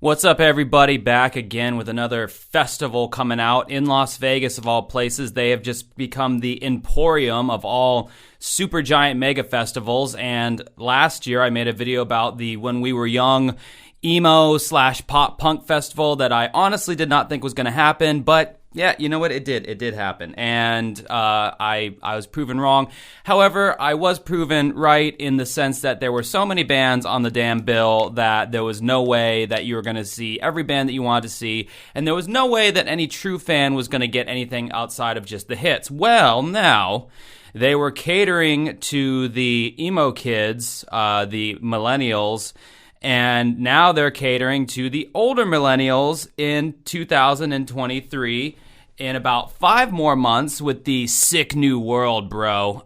What's up, everybody? Back again with another festival coming out in Las Vegas, of all places. They have just become the emporium of all super giant mega festivals. And last year, I made a video about the When We Were Young emo/pop punk festival that I honestly did not think was going to happen, but yeah, you know what? It did. It did happen. And I was proven wrong. However, I was proven right in the sense that there were so many bands on the damn bill that there was no way that you were going to see every band that you wanted to see. And there was no way that any true fan was going to get anything outside of just the hits. Well, now they were catering to the emo kids, the millennials. And now they're catering to the older millennials in 2023 in about 5 more months with the Sick New World, bro.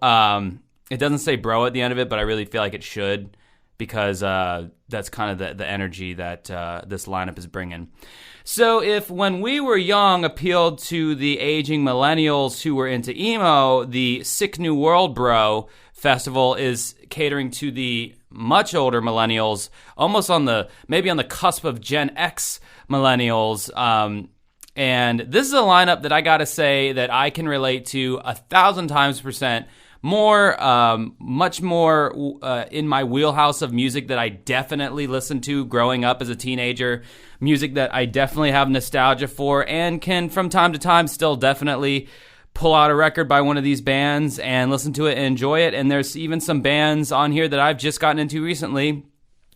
It doesn't say bro at the end of it, but I really feel like it should because that's kind of the energy that this lineup is bringing. So if When We Were Young appealed to the aging millennials who were into emo, the Sick New World, bro festival is catering to the much older millennials, almost on the cusp of Gen X millennials. And this is a lineup that I gotta say that I can relate to 1,000 times percent more, much more in my wheelhouse of music that I definitely listened to growing up as a teenager, music that I definitely have nostalgia for and can from time to time still definitely pull out a record by one of these bands and listen to it and enjoy it. And there's even some bands on here that I've just gotten into recently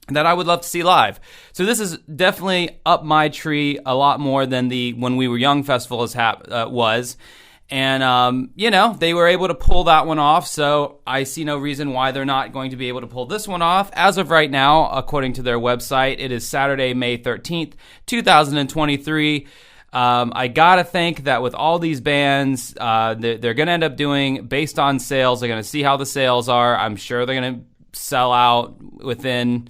that I would love to see live. So this is definitely up my tree a lot more than the When We Were Young festival was. And, they were able to pull that one off. So I see no reason why they're not going to be able to pull this one off. As of right now, according to their website, it is Saturday, May 13th, 2023. I gotta think that with all these bands, they're gonna end up doing based on sales. They're gonna see how the sales are. I'm sure they're gonna sell out within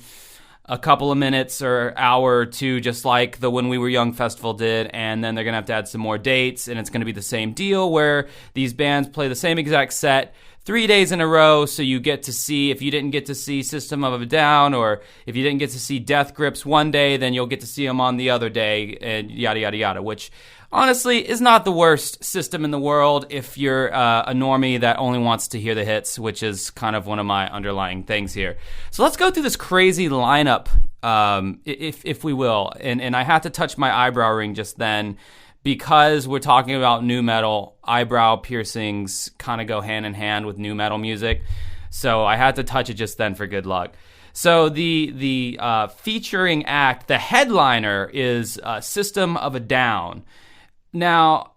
a couple of minutes or hour or two, just like the When We Were Young festival did. And then they're gonna have to add some more dates, and it's gonna be the same deal where these bands play the same exact set 3 days in a row, so you get to see, if you didn't get to see System of a Down, or if you didn't get to see Death Grips one day, then you'll get to see them on the other day, and yada, yada, yada, which honestly is not the worst system in the world if you're a normie that only wants to hear the hits, which is kind of one of my underlying things here. So let's go through this crazy lineup, if we will, and I had to touch my eyebrow ring just then, because we're talking about nu metal, eyebrow piercings kind of go hand in hand with nu metal music. So I had to touch it just then for good luck. So the featuring act, the headliner, is System of a Down. Now,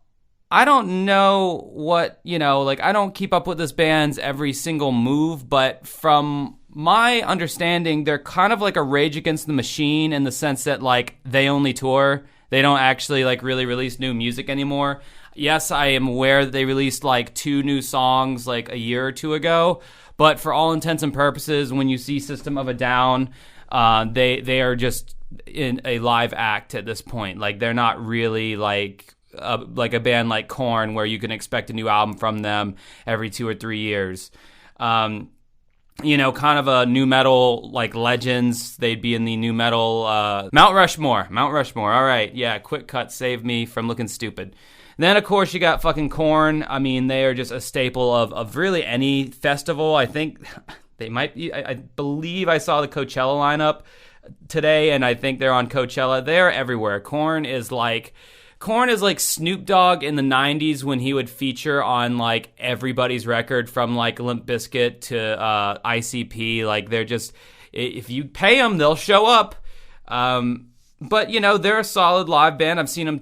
I don't know what, I don't keep up with this band's every single move, but from my understanding, they're kind of like a Rage Against the Machine in the sense that, they only tour. They don't actually, really release new music anymore. Yes, I am aware that they released, 2 new songs, a year or two ago. But for all intents and purposes, when you see System of a Down, they are just in a live act at this point. They're not really, like a band like Korn, where you can expect a new album from them every 2 or 3 years. Kind of a nu metal, Legends. They'd be in the nu metal, Mount Rushmore. All right. Yeah. Quick cut saved me from looking stupid. Then, of course, you got fucking Korn. I mean, they are just a staple of really any festival. I think they might be, I believe I saw the Coachella lineup today, and I think they're on Coachella. They're everywhere. Korn is like Snoop Dogg in the 90s when he would feature on everybody's record from Limp Bizkit to ICP. They're just, if you pay them, they'll show up. But they're a solid live band. I've seen them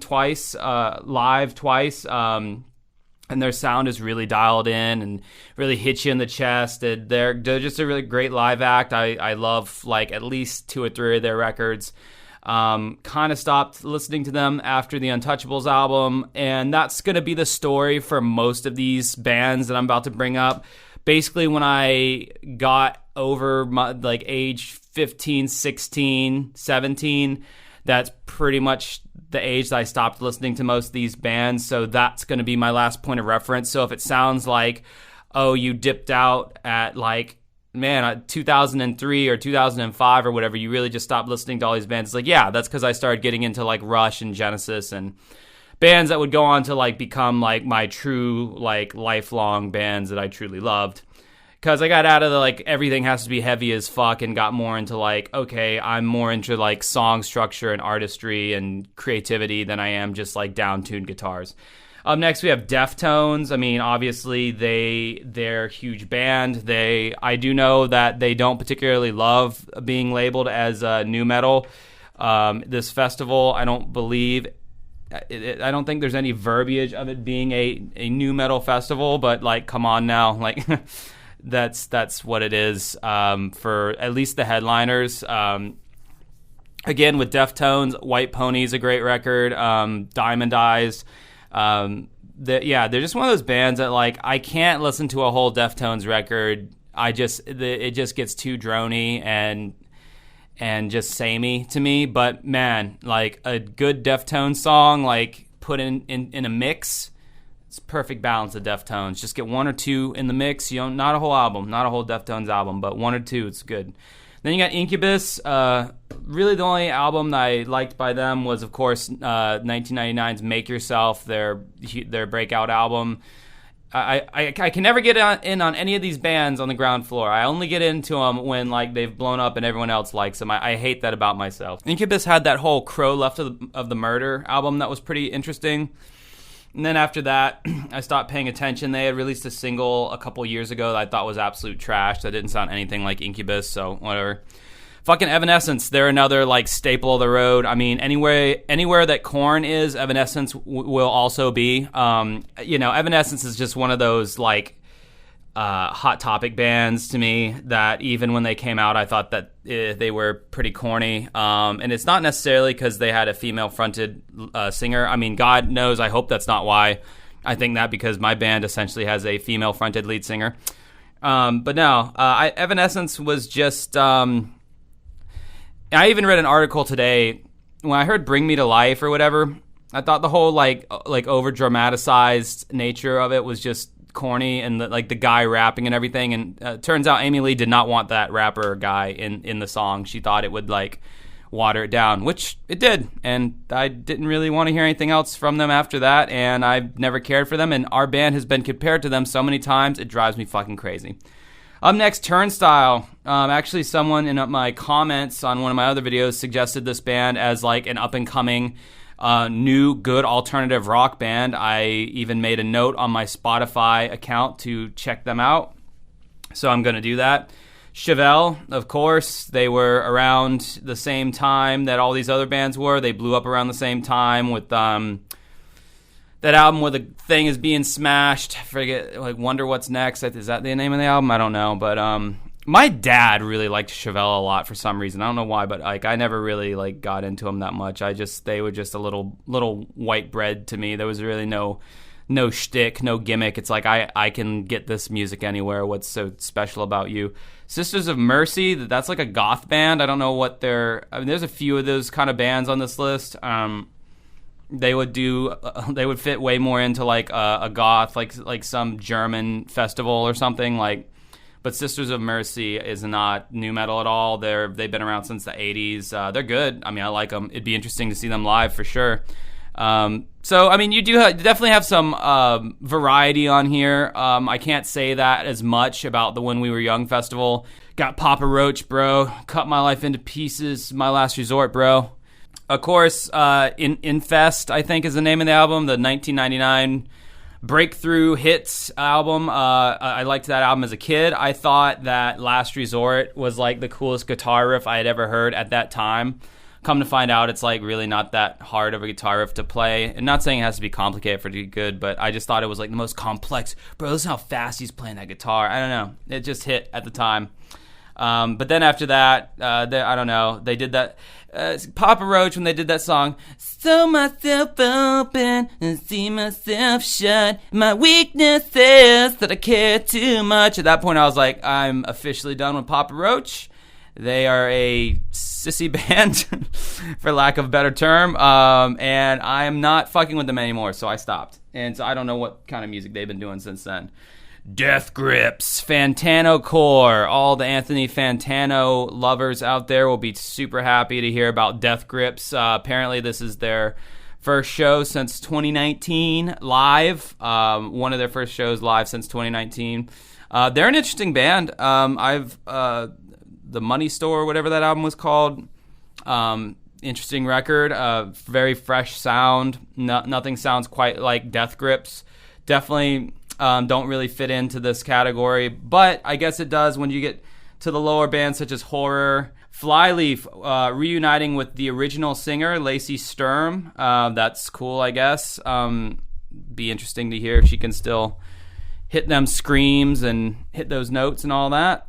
live twice. And their sound is really dialed in and really hits you in the chest. They're just a really great live act. I love at least 2 or 3 of their records. Kind of stopped listening to them after the Untouchables album, and that's going to be the story for most of these bands that I'm about to bring up. Basically, when I got over my age 15, 16, 17, that's pretty much the age that I stopped listening to most of these bands, so that's going to be my last point of reference. So if it sounds like, oh, you dipped out at man, 2003 or 2005 or whatever, you really just stopped listening to all these bands. It's like, yeah, that's because I started getting into like Rush and Genesis and bands that would go on to like become like my true like lifelong bands that I truly loved. Because I got out of the like everything has to be heavy as fuck and got more into like, okay, I'm more into like song structure and artistry and creativity than I am just like down-tuned guitars. Up next, we have Deftones. I mean, obviously, they're a huge band. I do know that they don't particularly love being labeled as nu metal. This festival, I don't think there's any verbiage of it being a nu metal festival, but like, come on now, like that's what it is for at least the headliners. Again, with Deftones, White Pony is a great record. Diamond Eyes. They're just one of those bands that like I can't listen to a whole Deftones record. It just gets too drony and just samey to me. But man, like a good Deftones song, like put in a mix, it's perfect balance of Deftones. Just get one or two in the mix. You don't, not a whole album, not a whole Deftones album, but one or two, it's good. Then you got Incubus. Really, the only album that I liked by them was, of course, 1999's "Make Yourself," their breakout album. I can never get in on any of these bands on the ground floor. I only get into them when like they've blown up and everyone else likes them. I hate that about myself. Incubus had that whole "Crow Left of the Murder" album that was pretty interesting. And then after that, I stopped paying attention. They had released a single a couple years ago that I thought was absolute trash. That didn't sound anything like Incubus, so whatever. Fucking Evanescence, they're another like staple of the road. I mean, anywhere that Korn is, Evanescence will also be. Evanescence is just one of those like hot topic bands to me that even when they came out, I thought that they were pretty corny. And it's not necessarily because they had a female-fronted singer. I mean, God knows, I hope that's not why. I think that because my band essentially has a female-fronted lead singer. But no, Evanescence was just... I even read an article today when I heard "Bring Me to Life" or whatever. I thought the whole like over dramatized nature of it was just corny, and the guy rapping and everything. And turns out Amy Lee did not want that rapper guy in the song. She thought it would like water it down, which it did. And I didn't really want to hear anything else from them after that. And I've never cared for them. And our band has been compared to them so many times, it drives me fucking crazy. Up next, Turnstile. Actually, someone in my comments on one of my other videos suggested this band as like an up-and-coming new good alternative rock band. I even made a note on my Spotify account to check them out, so I'm going to do that. Chevelle, of course, they were around the same time that all these other bands were. They blew up around the same time with that album where the thing is being smashed. Forget, like, Wonder What's Next. Is that the name of the album? I don't know. But my dad really liked Chevelle a lot for some reason. I don't know why, but like I never really like got into them that much. They were just a little white bread to me. There was really no shtick, no gimmick. It's like I can get this music anywhere. What's so special about you? Sisters of Mercy, that's like a goth band. I don't know what they're... I mean, there's a few of those kind of bands on this list. They would fit way more into like a goth, like some German festival or something like. But Sisters of Mercy is not nu metal at all. They've been around since the 80s. They're good. I mean, I like them. It'd be interesting to see them live for sure. So I mean, you definitely have some variety on here. I can't say that as much about the When We Were Young festival. Got Papa Roach, bro. Cut My Life into Pieces. My Last Resort, bro. Of course, Infest, I think, is the name of the album, the 1999 Breakthrough Hits album. I liked that album as a kid. I thought that Last Resort was like the coolest guitar riff I had ever heard at that time. Come to find out, it's like really not that hard of a guitar riff to play. And not saying it has to be complicated for it to be good, but I just thought it was like the most complex. Bro, listen how fast he's playing that guitar. I don't know. It just hit at the time. But then after that, I don't know. They did that. Papa Roach, when they did that song, sew myself open and see myself shut. My weakness is that I care too much. At that point, I was like, I'm officially done with Papa Roach. They are a sissy band, for lack of a better term, and I'm not fucking with them anymore, so I stopped. And so I don't know what kind of music they've been doing since then. Death Grips, Fantano Core. All the Anthony Fantano lovers out there will be super happy to hear about Death Grips. Apparently, this is their first show since 2019 live. One of their first shows live since 2019. They're an interesting band. The Money Store, whatever that album was called. Interesting record. Very fresh sound. Nothing sounds quite like Death Grips. Definitely don't really fit into this category, but I guess it does when you get to the lower bands such as Horror. Flyleaf reuniting with the original singer, Lacey Sturm. That's cool, I guess. Be interesting to hear if she can still hit them screams and hit those notes and all that.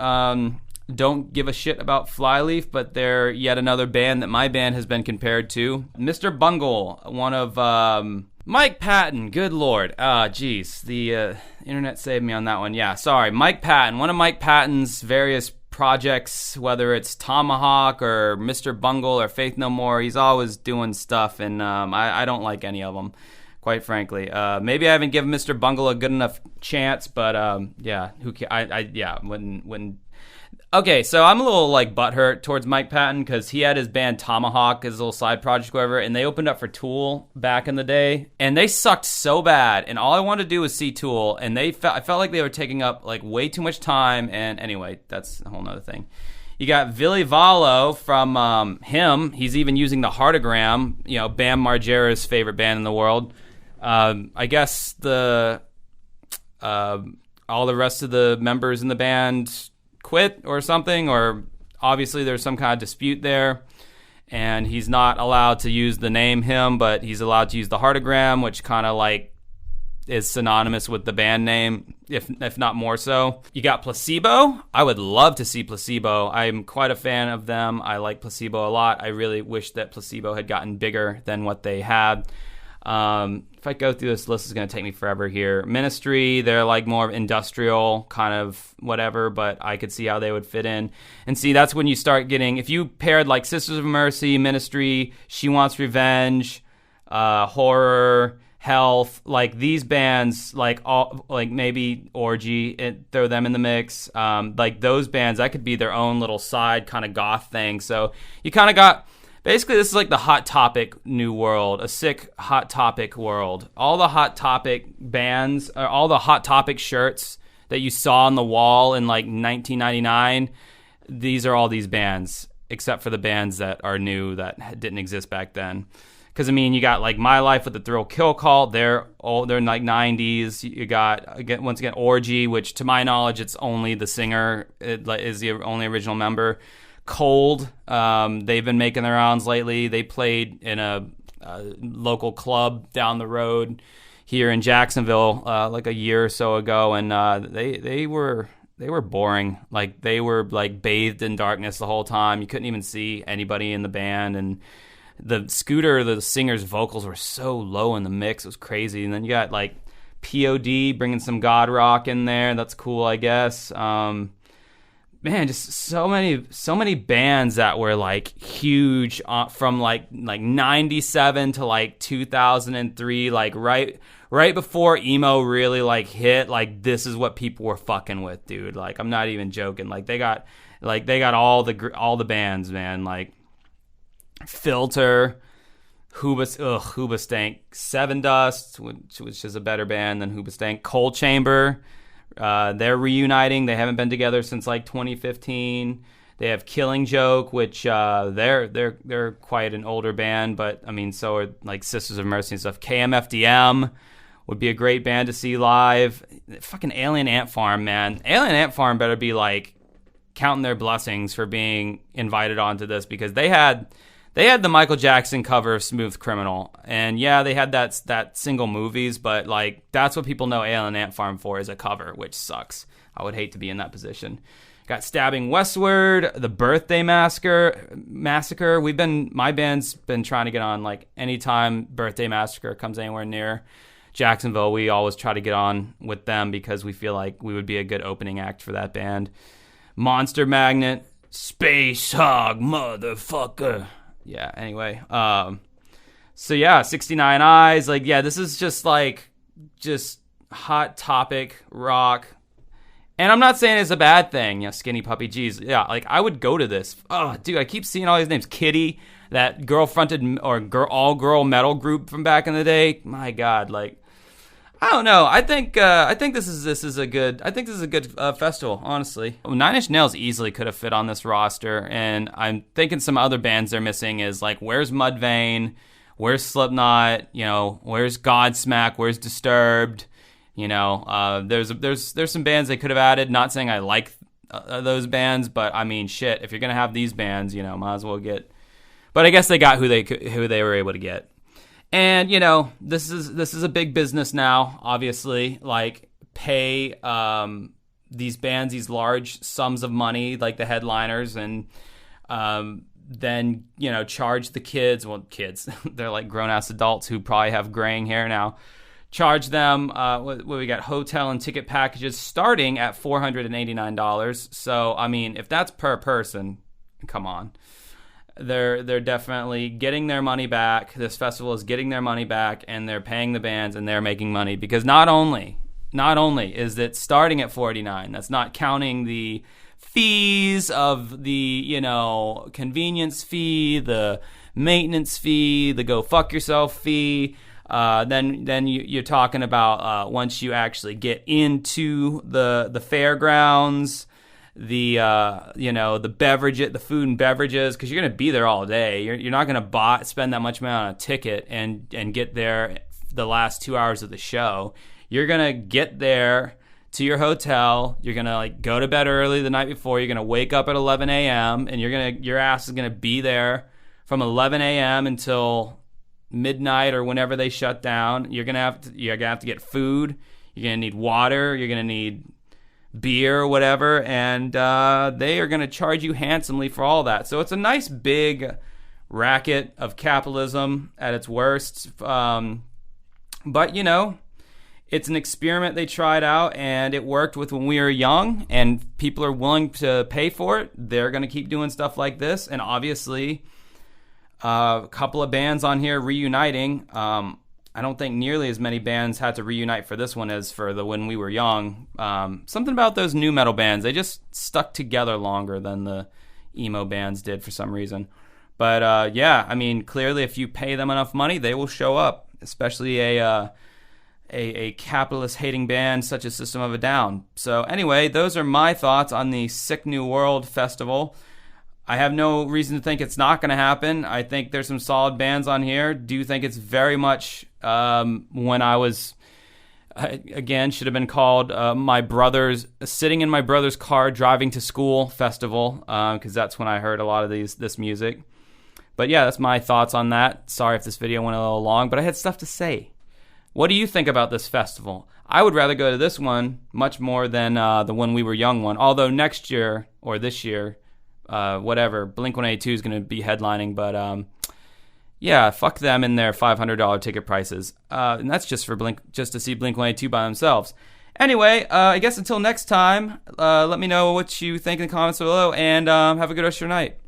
Don't give a shit about Flyleaf, but they're yet another band that my band has been compared to. Mr. Bungle, one of Mike Patton, good lord. Geez, the internet saved me on that one. Yeah, sorry. Mike Patton, one of Mike Patton's various projects, whether it's Tomahawk or Mr. Bungle or Faith No More, he's always doing stuff, and I don't like any of them, quite frankly. Maybe I haven't given Mr. Bungle a good enough chance, but yeah, who when Okay, so I'm a little like butthurt towards Mike Patton because he had his band Tomahawk, his little side project, whatever, and they opened up for Tool back in the day, and they sucked so bad. And all I wanted to do was see Tool, and I felt like they were taking up like way too much time. And anyway, that's a whole nother thing. You got Villy Vallo from him. He's even using the Heartagram, Bam Margera's favorite band in the world. I guess all the rest of the members in the band quit or something, or obviously there's some kind of dispute there, and he's not allowed to use the name him, but he's allowed to use the Heartagram, which kind of like is synonymous with the band name, if not more so. You got Placebo. I would love to see Placebo. I'm quite a fan of them. I like Placebo a lot. I really wish that Placebo had gotten bigger than what they had. If I go through this list, it's going to take me forever here. Ministry, they're like more industrial kind of whatever, but I could see how they would fit in. And see, that's when you start getting, if you paired like Sisters of Mercy, Ministry, She Wants Revenge, Horror, Health, like these bands, like all, like maybe Orgy, throw them in the mix. Like those bands, that could be their own little side kind of goth thing. So you kind of got, basically, this is like the Hot Topic new world, a sick Hot Topic world. All the Hot Topic bands, or all the Hot Topic shirts that you saw on the wall in like 1999, these are all these bands, except for the bands that are new that didn't exist back then. Because, I mean, you got like My Life with the Thrill Kill Call, they're like 90s. You got, again, once again, Orgy, which to my knowledge, it's only the singer is the only original member. Cold, they've been making their rounds lately. They played in a local club down the road here in Jacksonville like a year or so ago, and they were boring. Like they were like bathed in darkness the whole time. You couldn't even see anybody in the band, and the singer's vocals were so low in the mix. It was crazy. And then you got like POD bringing some God rock in there. That's cool, I guess. Man, just so many bands that were like huge from like 97 to like 2003, like right before emo really like hit. Like this is what people were fucking with, dude. Like I'm not even joking. Like they got all the bands, man. Like Filter, Hoobastank, Seven Dust, which is a better band than Hoobastank. Cold Chamber. They're reuniting. They haven't been together since like 2015. They have Killing Joke, which they're quite an older band, but I mean, so are like Sisters of Mercy and stuff. KMFDM would be a great band to see live. Fucking Alien Ant Farm, man. Alien Ant Farm better be like counting their blessings for being invited onto this, because they had the Michael Jackson cover of Smooth Criminal, and yeah, they had that single Movies, but like that's what people know Alien Ant Farm for, is a cover, which sucks. I would hate to be in that position. Got Stabbing Westward, The Birthday Massacre. My band's been trying to get on, like anytime Birthday Massacre comes anywhere near Jacksonville, we always try to get on with them because we feel like we would be a good opening act for that band. Monster Magnet, Space Hog, motherfucker. Yeah, anyway. So yeah, 69 Eyes. Like, yeah, this is just Hot Topic rock And I'm not saying it's a bad thing, Skinny Puppy. Geez, yeah, like I would go to this. Oh, dude, I keep seeing all these names. Kitty, that girl-fronted or all-girl metal group from back in the day. My God, like I don't know. I think this is a good festival. Honestly, Nine Inch Nails easily could have fit on this roster, and I'm thinking some other bands they're missing is like where's Mudvayne, where's Slipknot, where's Godsmack, where's Disturbed. There's some bands they could have added. Not saying I like those bands, but I mean, shit. If you're gonna have these bands, might as well get. But I guess they got who they were able to get. And this is a big business now. Obviously, like pay these bands these large sums of money, like the headliners, and then charge the kids. Well, kids, they're like grown ass adults who probably have graying hair now. Charge them, what we got, hotel and ticket packages starting at $489. So, I mean, if that's per person, come on. They're definitely getting their money back. This festival is getting their money back, and they're paying the bands, and they're making money. Because not only is it starting at $489, that's not counting the fees of the, convenience fee, the maintenance fee, the go fuck yourself fee. Then you're talking about once you actually get into the fairgrounds, the the food and beverages, because you're gonna be there all day. You're not gonna spend that much money on a ticket and get there the last 2 hours of the show. You're gonna get there to your hotel. You're gonna go to bed early the night before. You're gonna wake up at 11 a.m. and your ass is gonna be there from 11 a.m. until midnight or whenever they shut down. You're gonna have to get food. You're gonna need water. You're gonna need beer or whatever, and they are gonna charge you handsomely for all that. So it's a nice big racket of capitalism at its worst. But it's an experiment they tried out, and it worked with when we were young, and people are willing to pay for it. They're gonna keep doing stuff like this, and obviously a couple of bands on here reuniting. I don't think nearly as many bands had to reunite for this one as for the When We Were Young. Something about those new metal bands, they just stuck together longer than the emo bands did for some reason. But yeah, I mean, clearly if you pay them enough money, they will show up, especially a capitalist-hating band such as System of a Down. So anyway, those are my thoughts on the Sick New World Festival. I have no reason to think it's not going to happen. I think there's some solid bands on here. Do think it's very much when I was, again, should have been called sitting in my brother's car driving to school festival, because that's when I heard a lot of this music. But yeah, that's my thoughts on that. Sorry if this video went a little long, but I had stuff to say. What do you think about this festival? I would rather go to this one much more than the When We Were Young one. Although next year or this year, whatever, Blink-182 is going to be headlining, but yeah, fuck them and their $500 ticket prices. And that's just to see Blink-182 by themselves. Anyway, I guess until next time, let me know what you think in the comments below, and have a good rest of your night.